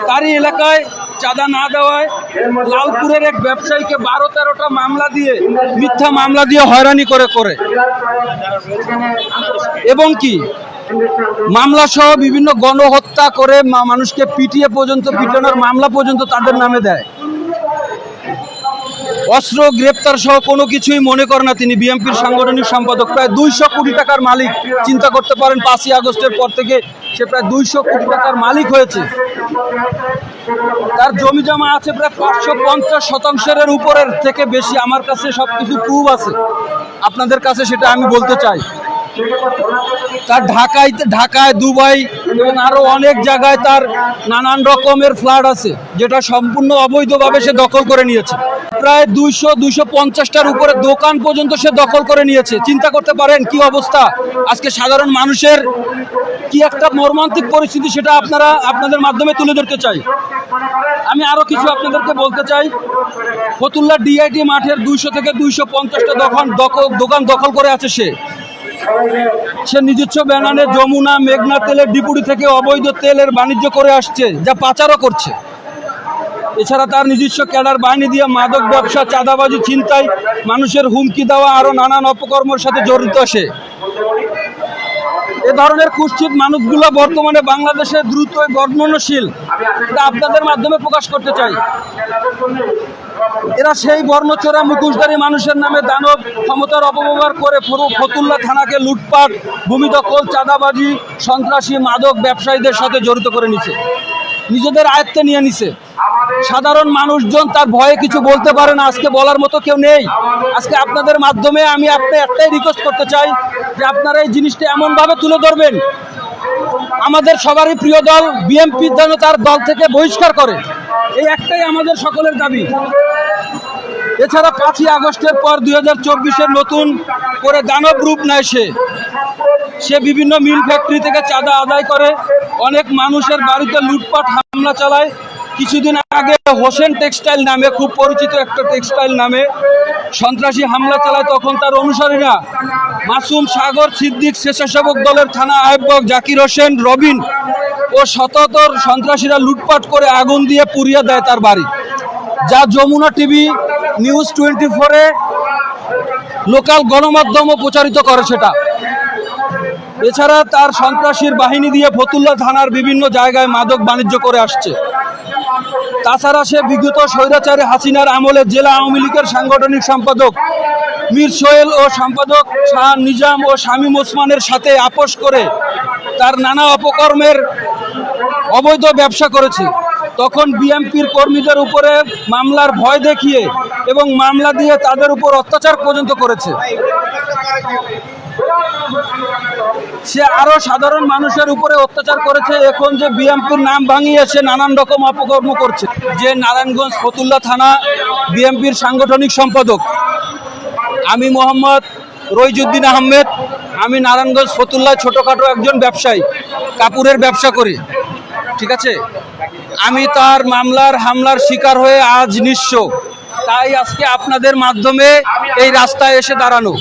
তারই এলাকায় চাঁদা না দেওয়ায় লালপুরের এক ব্যবসায়ীকে 12-13টা মামলা দিয়ে, মিথ্যা মামলা দিয়ে হয়রানি করে এবং কি মামলা সহ বিভিন্ন গণহত্যা করে মানুষকে পিটিয়ে পর্যন্ত পিটানোর মামলা পর্যন্ত তাদের নামে দেয়। অস্ত্র গ্রেপ্তার সহ কোনো কিছুই মনে করে না তিনি। বিএনপির সাংগঠনিক সম্পাদক, প্রায় 200 কোটি টাকার মালিক। চিন্তা করতে পারেন, 5ই আগস্টের পর থেকে সে প্রায় 200 কোটি টাকার মালিক হয়েছে। তার জমি জমা আছে প্রায় 550% উপরের থেকে বেশি। আমার কাছে সবকিছু প্রুফ আছে, আপনাদের কাছে সেটা আমি বলতে চাই। তার ঢাকায়, দুবাই এবং আরো অনেক জায়গায় তার নানান রকমের ফ্ল্যাট আছে, যেটা সম্পূর্ণ অবৈধভাবে সে দখল করে নিয়েছে। প্রায় 200-250টার উপরে দোকান পর্যন্ত সে দখল করে নিয়েছে। চিন্তা করতে পারেন কি অবস্থা আজকে সাধারণ মানুষের, কি একটা মর্মান্তিক পরিস্থিতি, সেটা আপনাদের মাধ্যমে তুলে ধরতে চাই। আমি আরো কিছু আপনাদেরকে বলতে চাই। ফতুল্লা ডিআইটি মাঠের 200 থেকে 250টা দোকান দখল করে আছে সে নিজস্ব ব্যানারে যমুনা, মেঘনা তেলের ডিপুটি থেকে অবৈধ তেলের বাণিজ্য করে আসছে, যা পাচারও করছে। এছাড়া তার নিজস্ব ক্যাডার বাহিনী দিয়ে মাদক ব্যবসা, চাঁদাবাজি, ছিনতাই, মানুষের হুমকি দেওয়া, আরো নানান অপকর্মের সাথে জড়িত সে। এ ধরনের কুৎসিত মানুষগুলো বর্তমানে বাংলাদেশে দ্রুত বর্ণনশীল, এটা আপনাদের মাধ্যমে প্রকাশ করতে চাই। এরা সেই বর্ণচোরা মুখোশধারী মানুষের নামে দানব ক্ষমতার অপব্যবহার করে পুরো ফতুল্লা থানাকে লুটপাট, ভূমি দখল, চাঁদাবাজি, সন্ত্রাসী, মাদক ব্যবসায়ীদের সাথে জড়িত করে নিছে, নিজেদের আয়ত্তে নিয়ে নিছে। সাধারণ মানুষজন তার ভয়ে কিছু বলতে পারে না, আজকে বলার মতো কেউ নেই। আজকে আপনাদের মাধ্যমে আমি একটাই রিকোয়েস্ট করতে চাই যে আপনারা এই জিনিসটা এমনভাবে তুলে ধরবেন, আমাদের সবারই প্রিয় দল বিএনপি যেন তার দল থেকে বহিষ্কার করে, এই একটাই আমাদের সকলের দাবি। এছাড়া 5ই আগস্টের পর 2024-এর নতুন করে দানব রূপ নেয় সে বিভিন্ন মিল ফ্যাক্টরি থেকে চাঁদা আদায় করে, অনেক মানুষের বাড়িতে লুটপাট, হামলা চালায়। কিছুদিন আগে হোসেন টেক্সটাইল নামে, খুব পরিচিত একটা টেক্সটাইল নামে সন্ত্রাসী হামলা চালায়। তখন তার অনুসারীরা মাসুম, সাগর, সিদ্দিক, স্বেচ্ছাসেবক দলের থানা আহ্বায়ক জাকির হোসেন, রবিন ও শতাধিক সন্ত্রাসীরা লুটপাট করে আগুন দিয়ে পুড়িয়ে দেয় তার বাড়ি, যা যমুনা টিভি, নিউজ 24-এ লোকাল গণমাধ্যমও প্রচারিত করে সেটা। এছাড়া তার সন্ত্রাসীর বাহিনী দিয়ে ফতুল্লা থানার বিভিন্ন জায়গায় মাদক বাণিজ্য করে আসছে। তাছাড়া সে বিগত স্বৈরাচারী হাসিনার আমলে জেলা আওয়ামী লীগের সাংগঠনিক সম্পাদক মীর সোহেল ও সম্পাদক শাহ নিজাম ও শামীম ওসমানের সাথে আপোষ করে তার নানা অপকর্মের অবৈধ ব্যবসা করেছে। তখন বিএনপির কর্মীদের উপরে মামলার ভয় দেখিয়ে এবং মামলা দিয়ে তাদের উপর অত্যাচার পর্যন্ত করেছে। সে আরো সাধারণ মানুষের উপরে অত্যাচার করেছে। এখন যে বিএনপির নাম ভাঙিয়ে সে নানান রকম অপকর্ম করছে। যে নারায়ণগঞ্জ ফতুল্লা থানা বিএনপির সাংগঠনিক সম্পাদক আমি মোহাম্মদ রইজুদ্দিন আহমেদ। আমি নারায়ণগঞ্জ ফতুল্লায় ছোটখাটো একজন ব্যবসায়ী, কাপড়ের ব্যবসা করি, ঠিক আছে। আমি তার হামলার শিকার হয়ে আজ নিঃস্ব, তাই আজকে আপনাদের মাধ্যমে এই রাস্তায় এসে দাঁড়ানো।